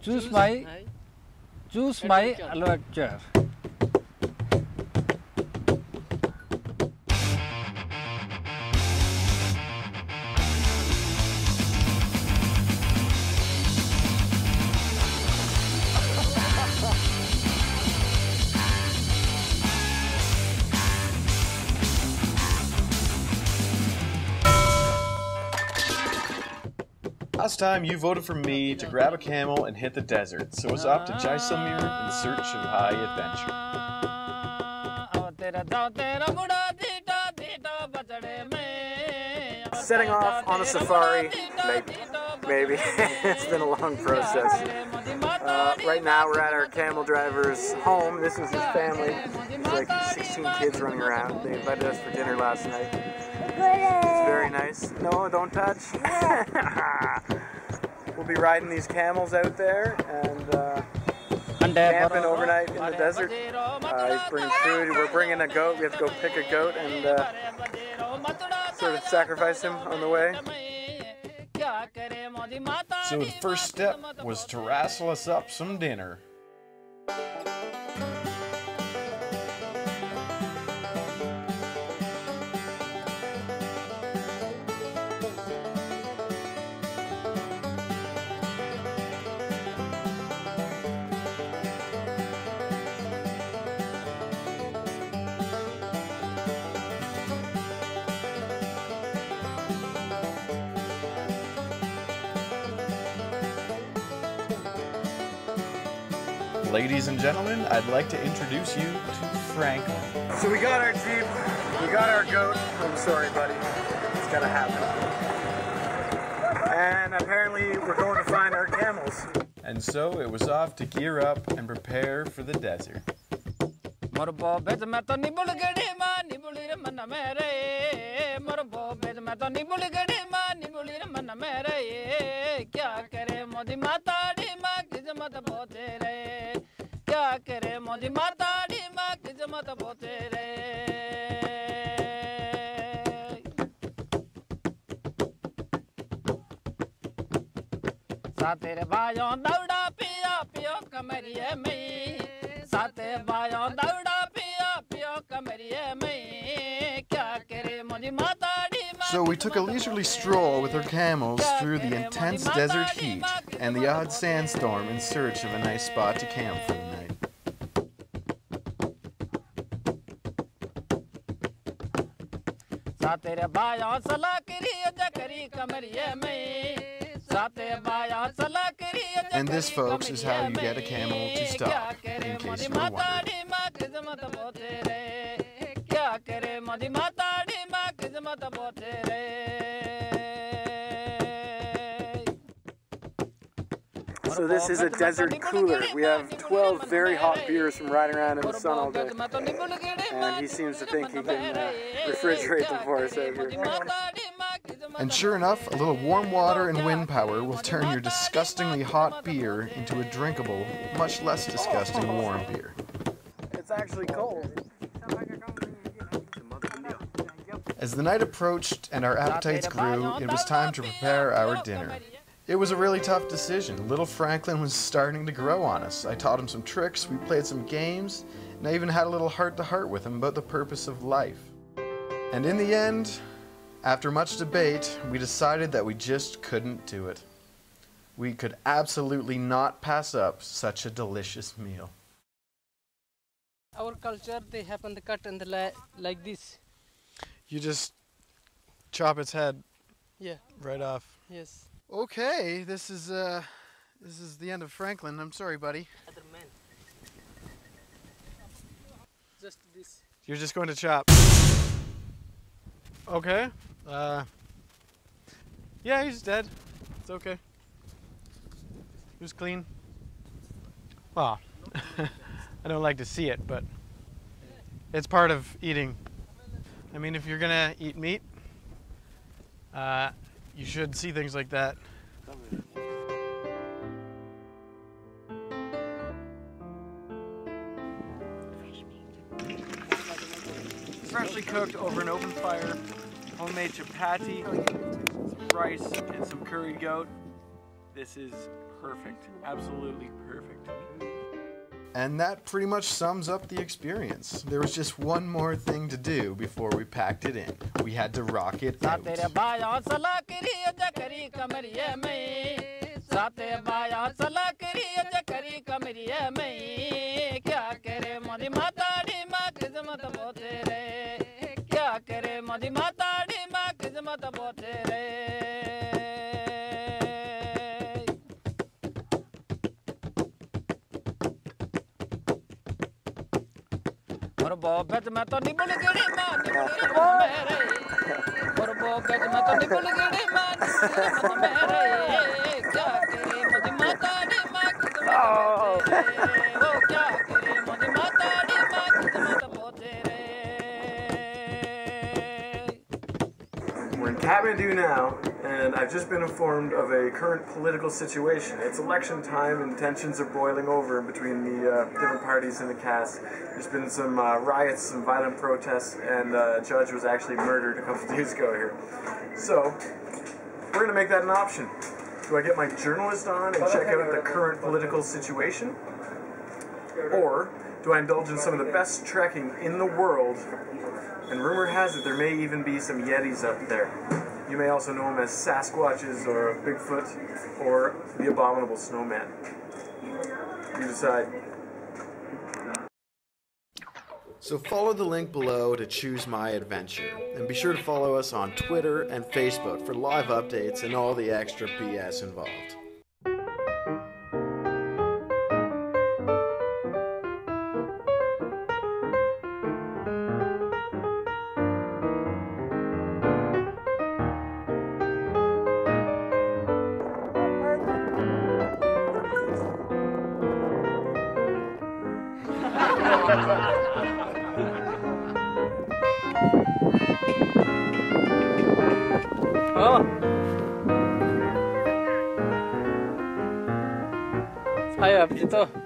Choose my adventure. Last time you voted for me to grab a camel and hit the desert, so I was off to Jaisalmer in search of high adventure. Setting off on a safari, maybe. It's been a long process. Right now we're at our camel driver's home. This is his family. There's like 16 kids running around. They invited us for dinner last night. It's very nice. No, don't touch. We'll be riding these camels out there and camping overnight in the desert. He's bringing food. We're bringing a goat. We have to go pick a goat and sort of sacrifice him on the way. So the first step was to wrestle us up some dinner. Ladies and gentlemen, I'd like to introduce you to Franklin. So we got our Jeep, we got our goat. I'm sorry, buddy. It's gotta happen. And apparently we're going to find our camels. And so it was off to gear up and prepare for the desert. So we took a leisurely stroll with our camels through the intense desert heat and the odd sandstorm in search of a nice spot to camp for the night. And this, folks, is how you get a camel to stop, in case you were wondering. So this is a desert cooler. We have 12 very hot beers from riding around in the sun all day. And he seems to think he can refrigerate them for us out here. And sure enough, a little warm water and wind power will turn your disgustingly hot beer into a drinkable, much less disgusting warm beer. It's actually cold. As the night approached and our appetites grew, it was time to prepare our dinner. It was a really tough decision. Little Franklin was starting to grow on us. I taught him some tricks, we played some games, and I even had a little heart-to-heart with him about the purpose of life. And in the end, after much debate, we decided that we just couldn't do it. We could absolutely not pass up such a delicious meal. Our culture, they happen to cut in the like this. You just chop its head, yeah, right off. Yes. Okay, this is the end of Franklin. I'm sorry, buddy. Other men. Just this. You're just going to chop. Okay. Yeah, he's dead. It's okay. He was clean. Well, I don't like to see it, but it's part of eating. I mean, if you're gonna eat meat, you should see things like that. Freshly cooked over an open fire, homemade chapati, some rice, and some curried goat. This is perfect. Absolutely perfect. And that pretty much sums up the experience. There was just one more thing to do before we packed it in. We had to rock it out. We're in Kathmandu now, and I've just been informed of a current political situation. It's election time and tensions are boiling over between the different parties in the cast. There's been some riots, some violent protests, and a judge was actually murdered a couple days ago here. So, we're going to make that an option. Do I get my journalist on and check out the current political situation? Or do I indulge in some of the best trekking in the world? And rumor has it there may even be some Yetis up there. You may also know them as Sasquatches or Bigfoot or the Abominable Snowman. You decide. So follow the link below to choose my adventure. And be sure to follow us on Twitter and Facebook for live updates and all the extra BS involved. Ayo, itu.